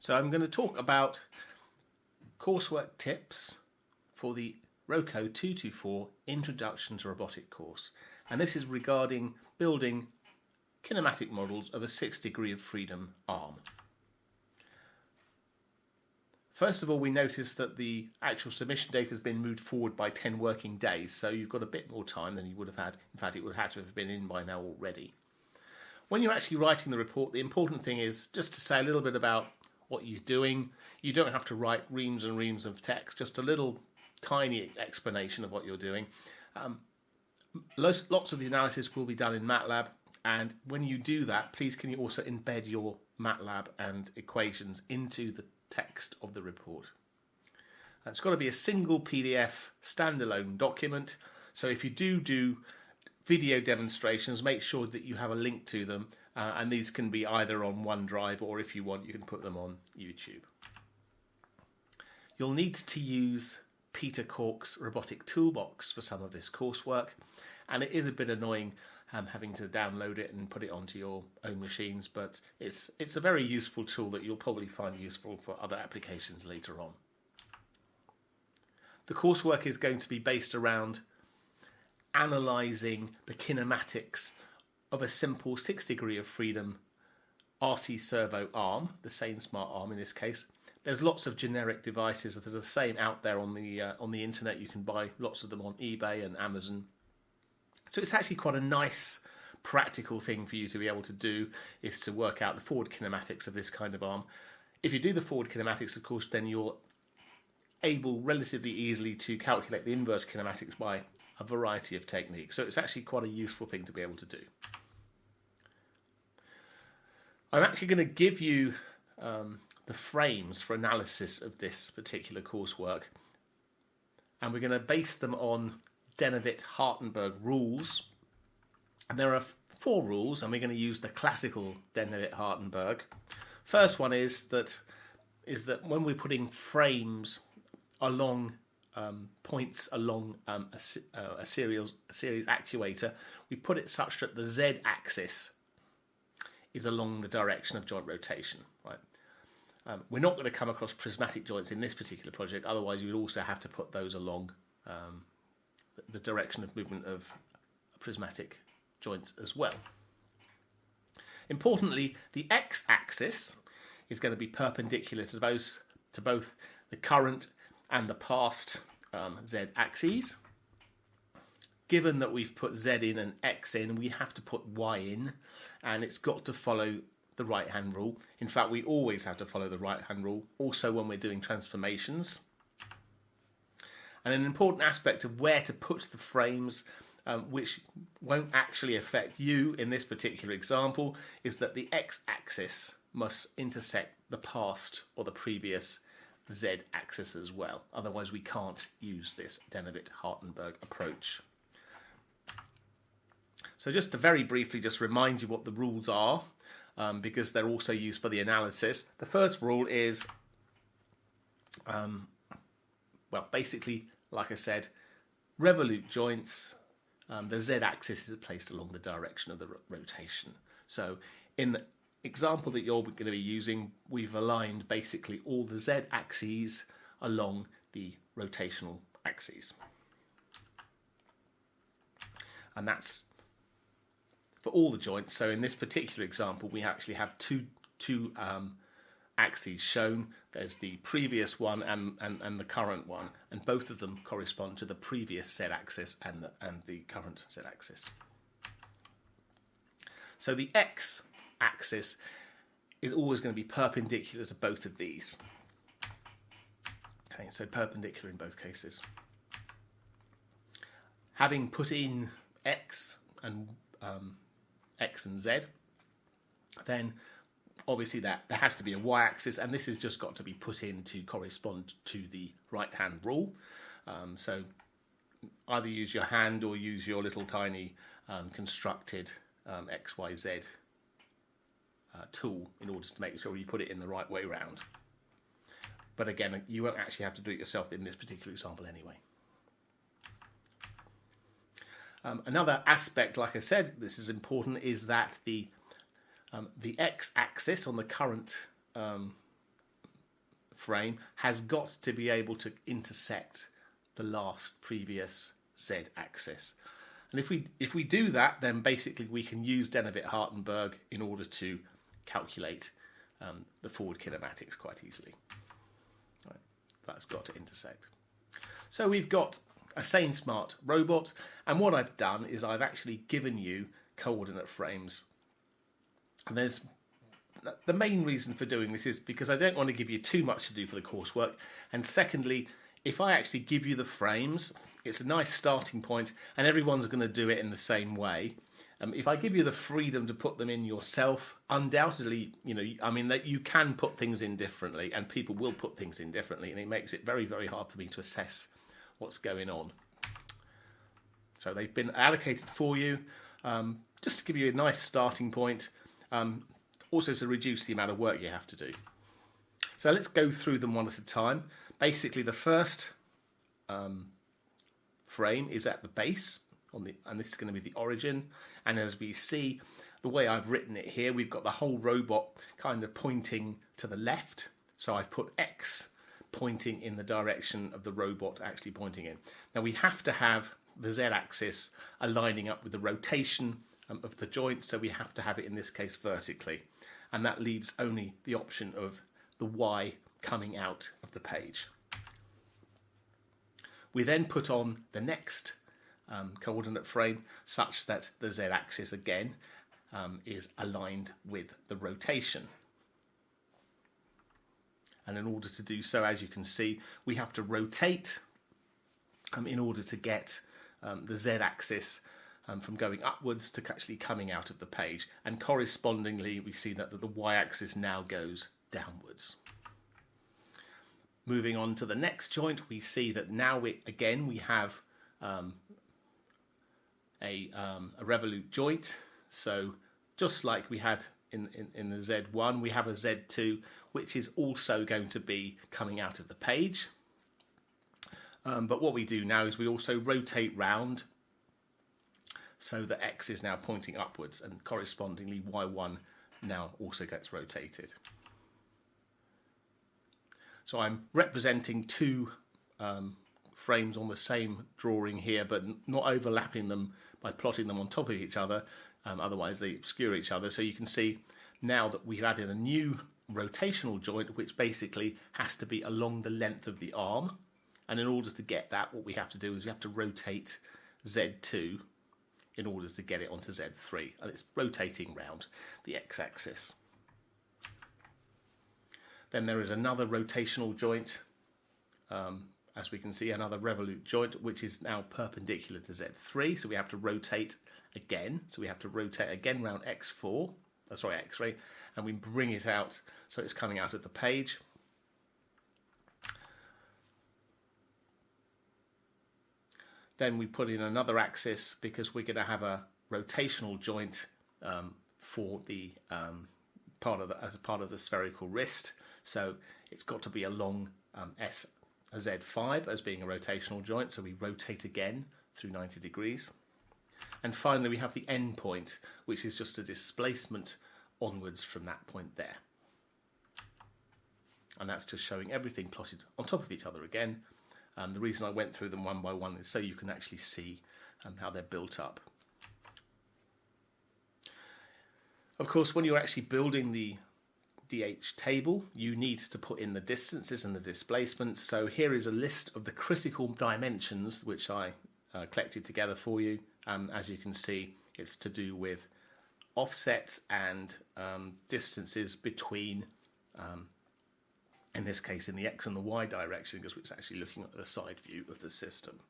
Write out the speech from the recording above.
So I'm going to talk about coursework tips for the ROCO224 Introduction to Robotic course. And this is regarding building kinematic models of a 6 degree of freedom arm. First of all, we notice that the actual submission date has been moved forward by 10 working days, so you've got a bit more time than you would have had. In fact, it would have to have been in by now already. When you're actually writing the report, the important thing is just to say a little bit about what you're doing. You don't have to write reams and reams of text, just a little tiny explanation of what you're doing. Lots of the analysis will be done in MATLAB, and when you do that, please can you also embed your MATLAB and equations into the text of the report. It's got to be a single PDF standalone document, so if you do video demonstrations, make sure that you have a link to them, and these can be either on OneDrive or if you want you can put them on YouTube. You'll need to use Peter Cork's robotic toolbox for some of this coursework, and it is a bit annoying having to download it and put it onto your own machines, but it's a very useful tool that you'll probably find useful for other applications later on. The coursework is going to be based around analysing the kinematics of a simple 6 degree of freedom RC servo arm, the Sane Smart arm in this case. There's lots of generic devices that are the same out there on the internet. You can buy lots of them on eBay and Amazon. So it's actually quite a nice practical thing for you to be able to do, is to work out the forward kinematics of this kind of arm. If you do the forward kinematics, of course, then you're able relatively easily to calculate the inverse kinematics by a variety of techniques. So it's actually quite a useful thing to be able to do. I'm actually going to give you the frames for analysis of this particular coursework, and we're going to base them on Dennevit-Hartenberg rules. And there are 4 rules, and we're going to use the classical Dennevit-Hartenberg. First one is that when we're putting frames along points along a series actuator, we put it such that the z-axis is along the direction of joint rotation. Right? We're not going to come across prismatic joints in this particular project, otherwise you would also have to put those along the direction of movement of prismatic joints as well. Importantly, the x-axis is going to be perpendicular to both the current and the past z-axes. Given that we've put z in and x in, we have to put y in, and it's got to follow the right-hand rule. In fact, we always have to follow the right-hand rule, also when we're doing transformations. And an important aspect of where to put the frames, which won't actually affect you in this particular example, is that the x-axis must intersect the past or the previous z-axis as well. Otherwise, we can't use this Dennevit-Hartenberg approach. So just to very briefly just remind you what the rules are, because they're also used for the analysis. The first rule is, well, basically, like I said, revolute joints, the z-axis is placed along the direction of the rotation. So in the example that you're going to be using, we've aligned basically all the z-axes along the rotational axes. And that's for all the joints. So in this particular example, we actually have two axes shown. There's the previous one and the current one, and both of them correspond to the previous z-axis and the current z-axis. So the x-axis is always going to be perpendicular to both of these. Okay, so perpendicular in both cases. Having put in x and z, then obviously that there has to be a y-axis, and this has just got to be put in to correspond to the right-hand rule. So either use your hand or use your little tiny constructed XYZ tool in order to make sure you put it in the right way round. But again, you won't actually have to do it yourself in this particular example anyway. Another aspect, like I said, this is important, is that the x-axis on the current frame has got to be able to intersect the last previous Z axis. And if we do that, then basically we can use Denevit-Hartenberg in order to calculate the forward kinematics quite easily. Right. That's got to intersect. So we've got a sane smart robot, and what I've done is I've actually given you coordinate frames. And there's the main reason for doing this is because I don't want to give you too much to do for the coursework, and secondly, if I actually give you the frames, it's a nice starting point, and everyone's going to do it in the same way. If I give you the freedom to put them in yourself, undoubtedly, that you can put things in differently, and people will put things in differently, and it makes it very, very hard for me to assess what's going on. So they've been allocated for you, just to give you a nice starting point, also to reduce the amount of work you have to do. So let's go through them one at a time. Basically, the first frame is at the base, and this is going to be the origin. And as we see, the way I've written it here, we've got the whole robot kind of pointing to the left. So I've put X pointing in the direction of the robot actually pointing in. Now we have to have the Z-axis aligning up with the rotation of the joint, so we have to have it in this case vertically. And that leaves only the option of the Y coming out of the page. We then put on the next coordinate frame such that the Z-axis again is aligned with the rotation. And in order to do so, as you can see, we have to rotate in order to get the Z-axis from going upwards to actually coming out of the page. And correspondingly, we see that the Y-axis now goes downwards. Moving on to the next joint, we see that now we have a revolute joint. So just like we had in the Z1, we have a Z2, which is also going to be coming out of the page. But what we do now is we also rotate round so that X is now pointing upwards, and correspondingly Y1 now also gets rotated. So I'm representing two frames on the same drawing here, but not overlapping them by plotting them on top of each other, otherwise they obscure each other. So you can see now that we've added a new rotational joint, which basically has to be along the length of the arm. And in order to get that, what we have to do is we have to rotate Z2 in order to get it onto Z3. And it's rotating round the X-axis. Then there is another rotational joint, as we can see, another revolute joint, which is now perpendicular to Z3. So we have to rotate again. So we have to rotate again round X3, and we bring it out so it's coming out of the page. Then we put in another axis because we're going to have a rotational joint for the as part of the spherical wrist. So it's got to be along Z5 as being a rotational joint. So we rotate again through 90 degrees. And finally, we have the endpoint, which is just a displacement onwards from that point there. And that's just showing everything plotted on top of each other again. The reason I went through them one by one is so you can actually see how they're built up. Of course, when you're actually building the DH table, you need to put in the distances and the displacements. So here is a list of the critical dimensions which I collected together for you. As you can see, it's to do with offsets and distances between in this case in the X and the Y direction, because it's actually looking at the side view of the system.